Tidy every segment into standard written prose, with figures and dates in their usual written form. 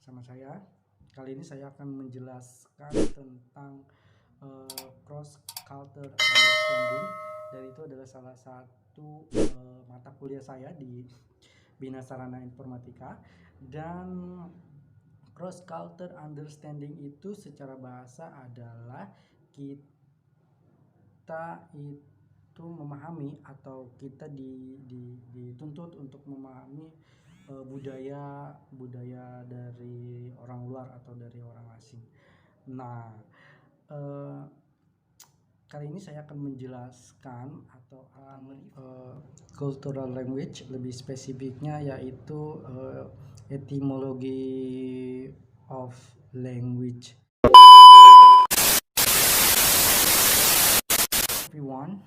sama saya. Kali ini saya akan menjelaskan tentang cross culture understanding, dan itu adalah salah satu mata kuliah saya di Bina Sarana Informatika. Dan cross culture understanding itu secara bahasa adalah kita itu memahami atau kita dituntut untuk memahami budaya dari orang luar atau dari orang asing. Nah, kali ini saya akan menjelaskan atau cultural language, lebih spesifiknya yaitu etymology of language. Everyone,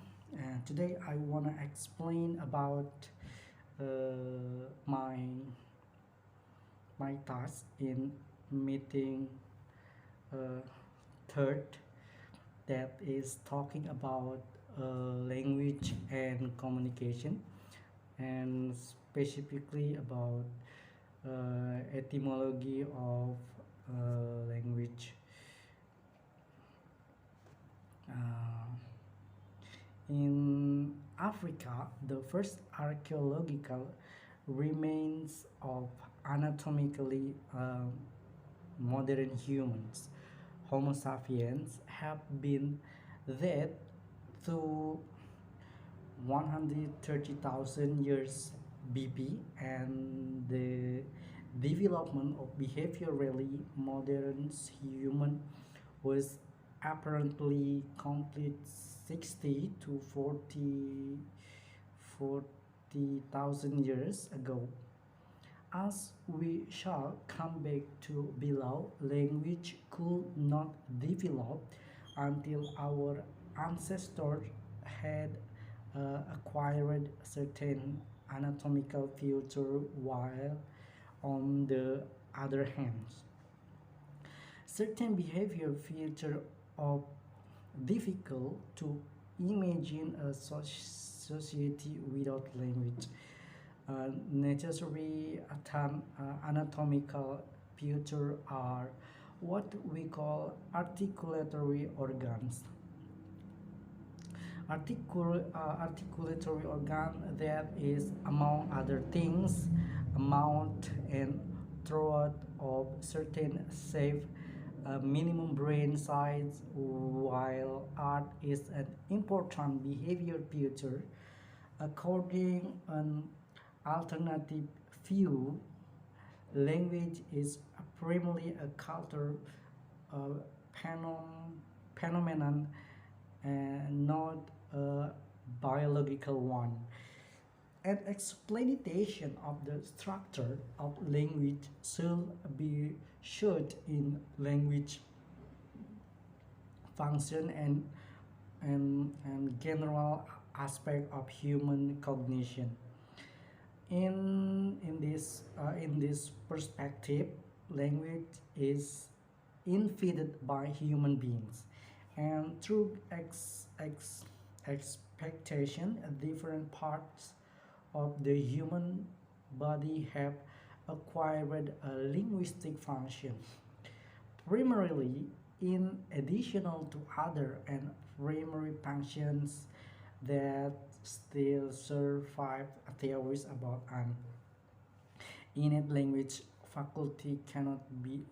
today I wanna explain about my task in meeting third, that is talking about language and communication, and specifically about etymology of language. In Africa, the first archaeological remains of anatomically modern humans, Homo sapiens, have been dated to 130,000 years BP, and the development of behaviorally modern human was apparently complete 60 to 40,000 years ago. As we shall come back to below, language could not develop until our ancestors had acquired certain anatomical features, while on the other hand, certain behavior features are difficult to imagine a society without language. Necessary anatomical features are what we call articulatory organs. Articulatory organ, that is, among other things, a mouth and throat of certain shape, minimum brain size, while art is an important behavior feature. According an alternative view, language is primarily a cultural phenomenon and not a biological one. An explanation of the structure of language should be shown in language function and general aspect of human cognition. In this perspective, language is invented by human beings, and through expectation, different parts of the human body have acquired a linguistic function, primarily in addition to other and primary functions that still survive. Theories about an innate language faculty cannot be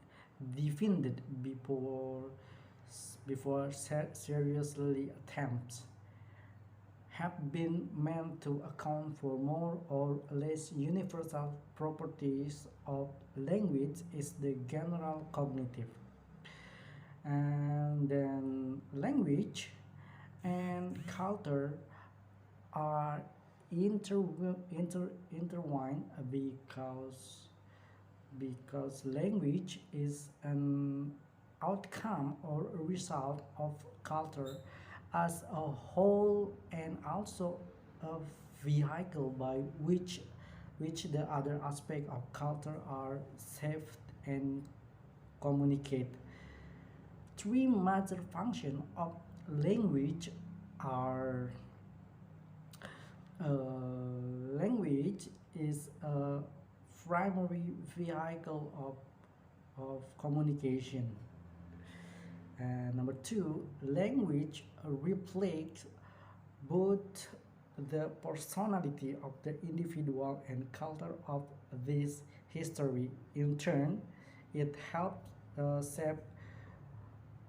defined before seriously attempts have been meant to account for more or less universal properties of language is the general cognitive. And then language and culture are intertwined because language is an outcome or a result of culture as a whole, and also a vehicle by which the other aspects of culture are shaped and communicate. Three major functions of language are language is a primary vehicle of of communication. And number two, language reflects both the personality of the individual and culture of this history. In turn, it helps shape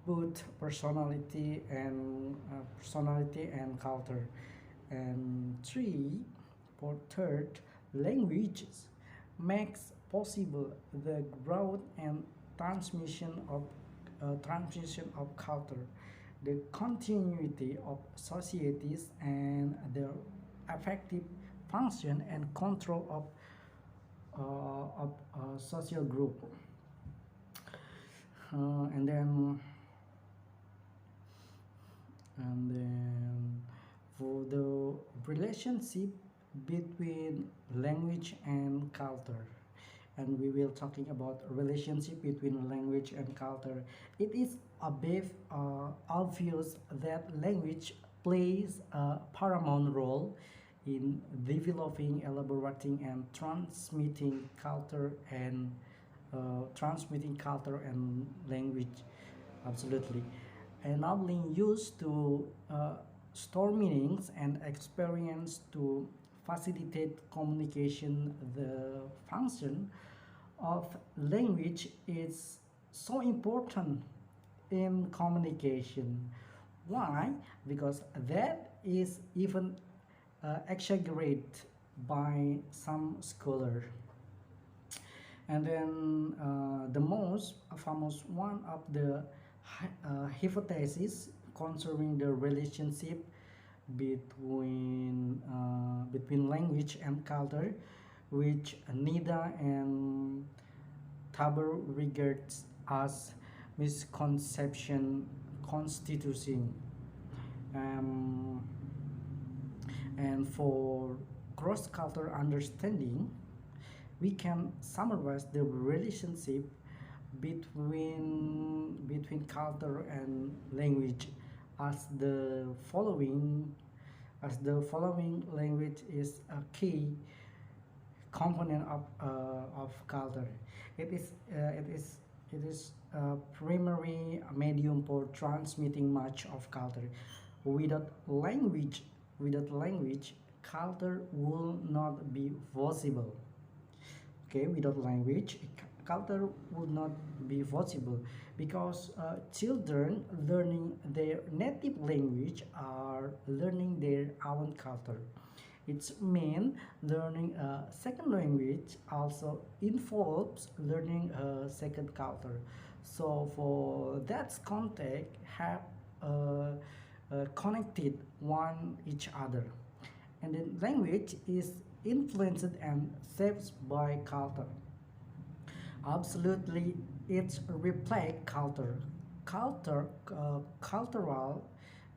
both personality and culture. And three, for third, languages makes possible the growth and transmission of culture, the continuity of societies, and their effective function and control of social group. Uh, and then and then for the relationship between language and culture, and we will talking about relationship between language and culture. It is obvious that language plays a paramount role in developing, elaborating, and transmitting culture and language. Absolutely, enabling use to store meanings and experience to facilitate communication. The function of language is so important in communication. Why? Because that is even exaggerated by some scholar. And then the most famous one of the hypothesis concerning the relationship between language and culture, which Nida and Taber regards as misconception constituting. Um, and for cross-cultural understanding, we can summarize the relationship between culture and language as the following. Language is a key component of culture. It is a primary medium for transmitting much of culture. Without language, culture will not be possible. Okay, without language, culture would not be possible, because children learning their native language are learning their own culture. It means learning a second language also involves learning a second culture. So for that context, have connected one each other. And then language is influenced and shaped by culture. Absolutely, it reflects culture. Cultural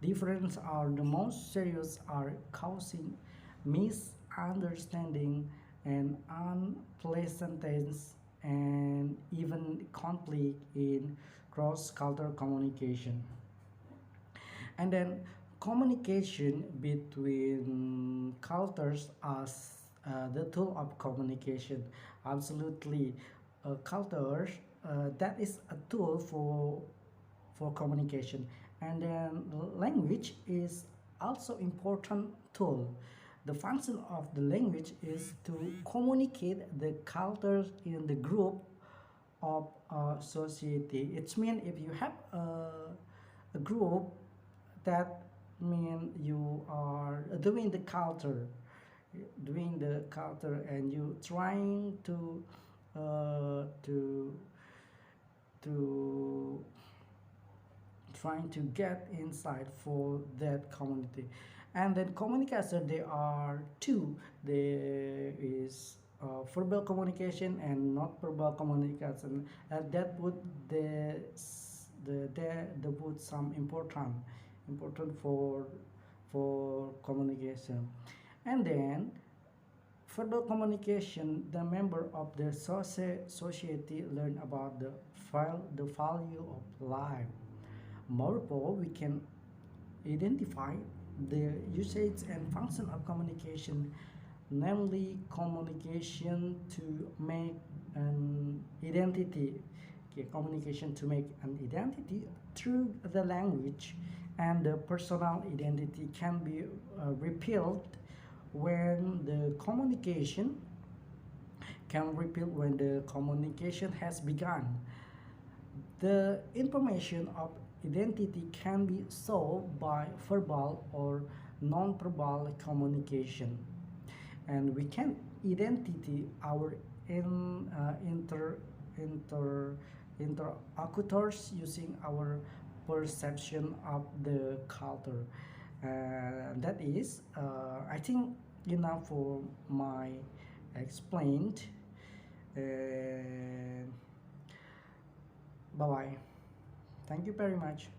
differences are the most serious, are causing misunderstanding and unpleasantness and even conflict in cross-cultural communication. And then communication between cultures as the tool of communication. Absolutely, cultures, that is a tool for communication. And then language is also important tool. The function of the language is to communicate the cultures in the group of society. It means if you have a group, that means you are doing the culture, and you trying uh, to to trying to get insight for that community. And then communication, there are two. There is verbal communication and not verbal communication. That would the would some important for communication. And then verbal communication, the member of the society learn about the value of life. Moreover, we can identify the usage and function of communication, namely communication to make an identity communication to make an identity through the language, and the personal identity can be repealed when the communication has begun. The information of identity can be solved by verbal or non-verbal communication, and we can identify our interlocutors using our perception of the culture. That is, I think, enough for my explained. And bye bye. Thank you very much.